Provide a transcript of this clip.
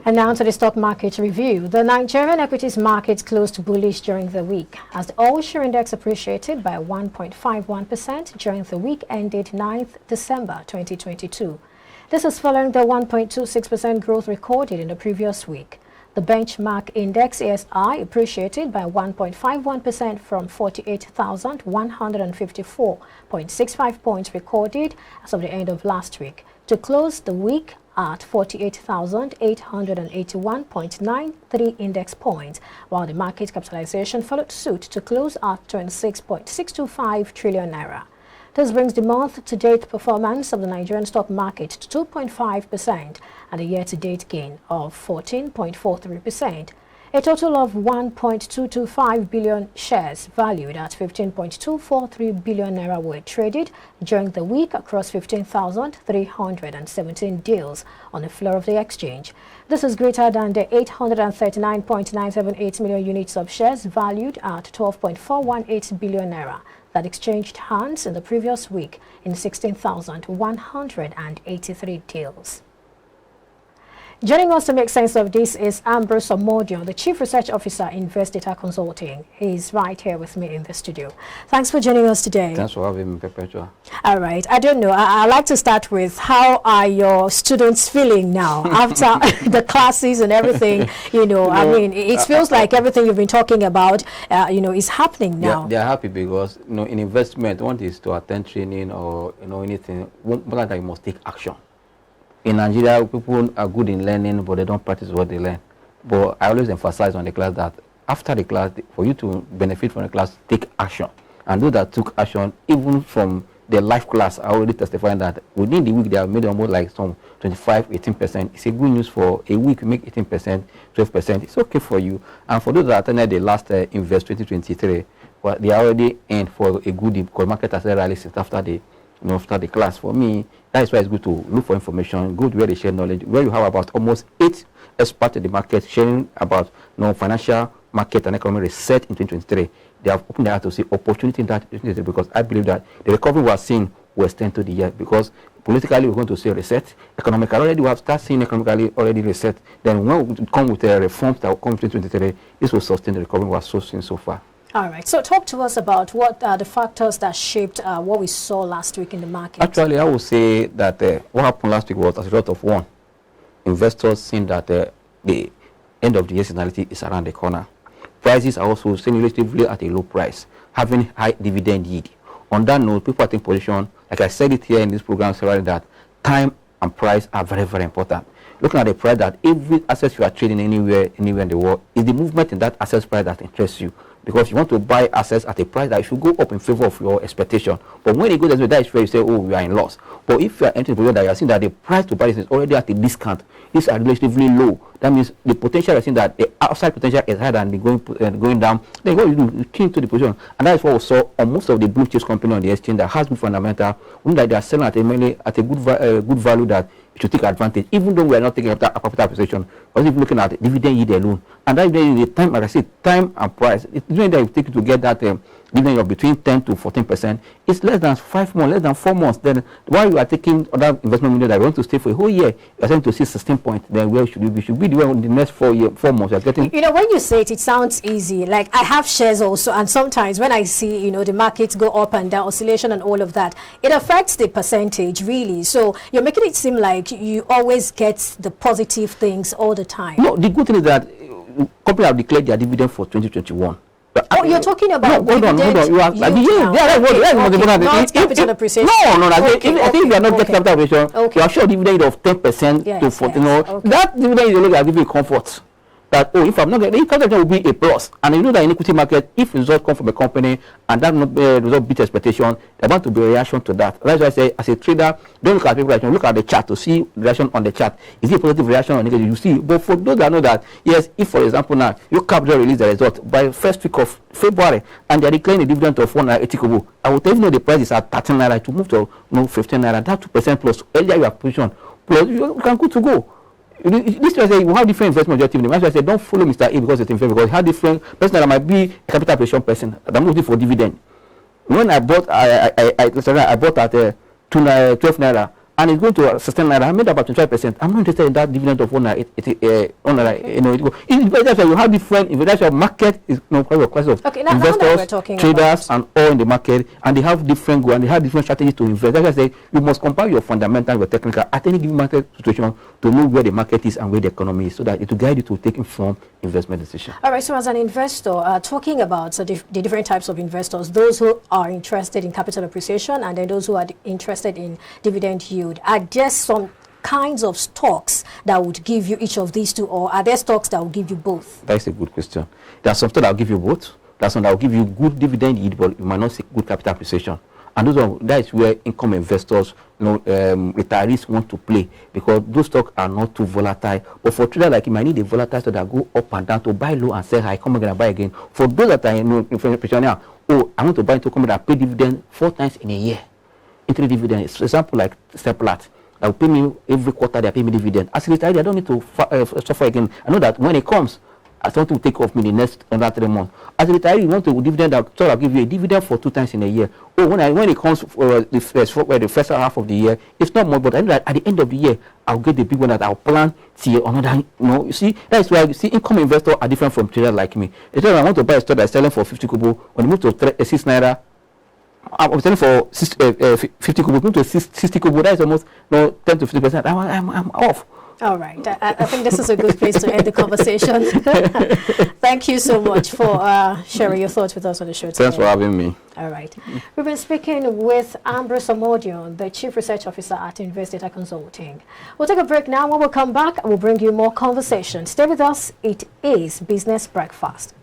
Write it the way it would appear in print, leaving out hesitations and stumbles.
And now to the stock market review. The Nigerian equities market closed bullish during the week as the all-share index appreciated by 1.51% during the week ended 9th December 2022. This is following the 1.26% growth recorded in the previous week. The benchmark index ASI appreciated by 1.51% from 48,154.65 points recorded as of the end of last week to close the week at 48,881.93 index points, while the market capitalization followed suit to close at 26.625 trillion naira. This brings the month-to-date performance of the Nigerian stock market to 2.5% and a year-to-date gain of 14.43%. A total of 1.225 billion shares valued at 15.243 billion naira were traded during the week across 15,317 deals on the floor of the exchange. This is greater than the 839.978 million units of shares valued at 12.418 billion naira that exchanged hands in the previous week in 16,183 deals. Joining us to make sense of this is Ambrose Omodio, the Chief Research Officer in Invest Data Consulting. He's right here with me in the studio. Thanks for joining us today. Thanks for having me, Perpetua. All right. I don't know. I'd like to start with, how are your students feeling now after the classes and everything? I mean, it feels like everything you've been talking about, is happening now. They're happy because, in investment, one is to attend training or, anything, more than that, you must take action. In Nigeria, people are good in learning, but they don't practice what they learn. But I always emphasize on the class that after the class, for you to benefit from the class, take action. And those that took action, even from the life class, I already testifying that within the week, they have made almost like some 25, 18%. It's a good news for a week, make 18%, 12%. It's okay for you. And for those that attended the last Invest 2023, well, they are already in for a good because market has rally since after the after the class. For me, that is why it's good to look for information, go to where they share knowledge, where you have about almost 8 experts in the market sharing about financial market and economic research in 2023. They have opened their eyes to see opportunity in that 2023 because I believe that the recovery we are seeing will extend to the year because politically we're going to see reset, economically already we have started seeing economically already reset. Then when we come with the reforms that will come in 2023, this will sustain the recovery we are seeing so far. All right. So talk to us about what are the factors that shaped what we saw last week in the market. Actually, I would say that what happened last week was as a result of one, investors seeing that the end of the year seasonality is around the corner. Prices are also staying relatively at a low price, having high dividend yield. On that note, people are taking position, like I said it here in this program, that time and price are very, very important. Looking at the price that every asset you are trading anywhere in the world, is the movement in that asset price that interests you. Because you want to buy assets at a price that should go up in favor of your expectation. But when it goes that is where you say, oh, we are in loss. But if you are entering the position that you are seeing that the price to buy this is already at a discount, these are relatively low. That means the potential, you are seeing that the outside potential is higher than the going down. Then what you do, you change to the position. And that is what we saw on most of the blue chips company on the exchange that has good fundamental, that they are selling at a good value that you should take advantage, even though we are not taking a capital position. But if you're looking at dividend yield alone, and that dividend yield, time, like I said, time and price, it's doing that you take to get that dividend of between 10 to 14%. It's less than 5 months, less than 4 months. Then while you are taking other investment window that you want to stay for a whole year, you're starting to see 16 points. Then where should we should be the one in the next 4 months. You're getting. When you say it sounds easy. Like I have shares also, and sometimes when I see the markets go up and down, oscillation and all of that, it affects the percentage really. So you're making it seem like you always get the positive things all the time. No, the good thing is that companies have declared their dividend for 2021. Oh, you're talking about hold on. You are capital appreciation. No. I think you are not getting capital appreciation. You are sure dividend of 10% to 14. That dividend is only giving comfort. That if I'm not getting, capital will be a plus. And you know that in equity market, if results come from a company and that result beat expectation, there want to be a reaction to that. That's why I say, as a trader, don't look at people reaction. Look at the chart to see the reaction on the chart. Is it a positive reaction or negative? You see. But for those that know that, yes, if for example now your capital release the result by first week of February and they are declaring a dividend of 180 kobo, I will tell you the price is at 13 naira to move to 15 naira. That 2% plus earlier your position plus you can go to go. This is why you have different investment objectives. That's why I say don't follow Mr. A because it's different, because he had different person that might be a capital appreciation person that I'm looking for dividend. When I bought, I bought at 12 naira. and it's going to sustain naira. I made about 25%. I'm not interested in that dividend of 1 naira. That's why you have different. That's why market is class of investors, traders, and all in the market, and they have different goals and they have different strategies to invest. That's why I say you must compare your fundamental with technical at any given market situation to know where the market is and where the economy is, so that it will guide you to take informed investment decisions. All right. So, as an investor, talking about the different types of investors, those who are interested in capital appreciation and then those who are interested in dividend yield, are there some kinds of stocks that would give you each of these two, or are there stocks that will give you both? That's a good question. There are some stocks that will give you both. There are some that will give you good dividend yield, but you might not see good capital appreciation. And that is where income investors, retirees want to play, because those stocks are not too volatile. But for traders like you, might need a volatile stock that go up and down to buy low and sell high, come again and buy again. For those that are I want to buy into company that pay dividend 4 times in a year. Interim dividend, for example, like Seplat, that will pay me every quarter. They pay me dividend. As a retiree, I don't need to suffer again. I know that when it comes, I want to take off me the next another 3 months. As a retiree, you want to dividend that, so I'll give you a dividend for 2 times in a year. Oh, when it comes the first half of the year, it's not more, but I know that at the end of the year, I'll get the big one that I'll plan till another. You see, that's why you see income investors are different from traders like me. It's like I want to buy a stock that's selling for 50 kobo. When you move to 6 naira, I'm selling for 50 kobo, move to 60 kobo. That is almost 10 to 50%. I'm off. All right. I think this is a good place to end the conversation. Thank you so much for sharing your thoughts with us on the show today. Thanks for having me. All right. We've been speaking with Ambrose Amodion, the Chief Research Officer at Invest Data Consulting. We'll take a break now. When we come back, we'll bring you more conversation. Stay with us. It is Business Breakfast.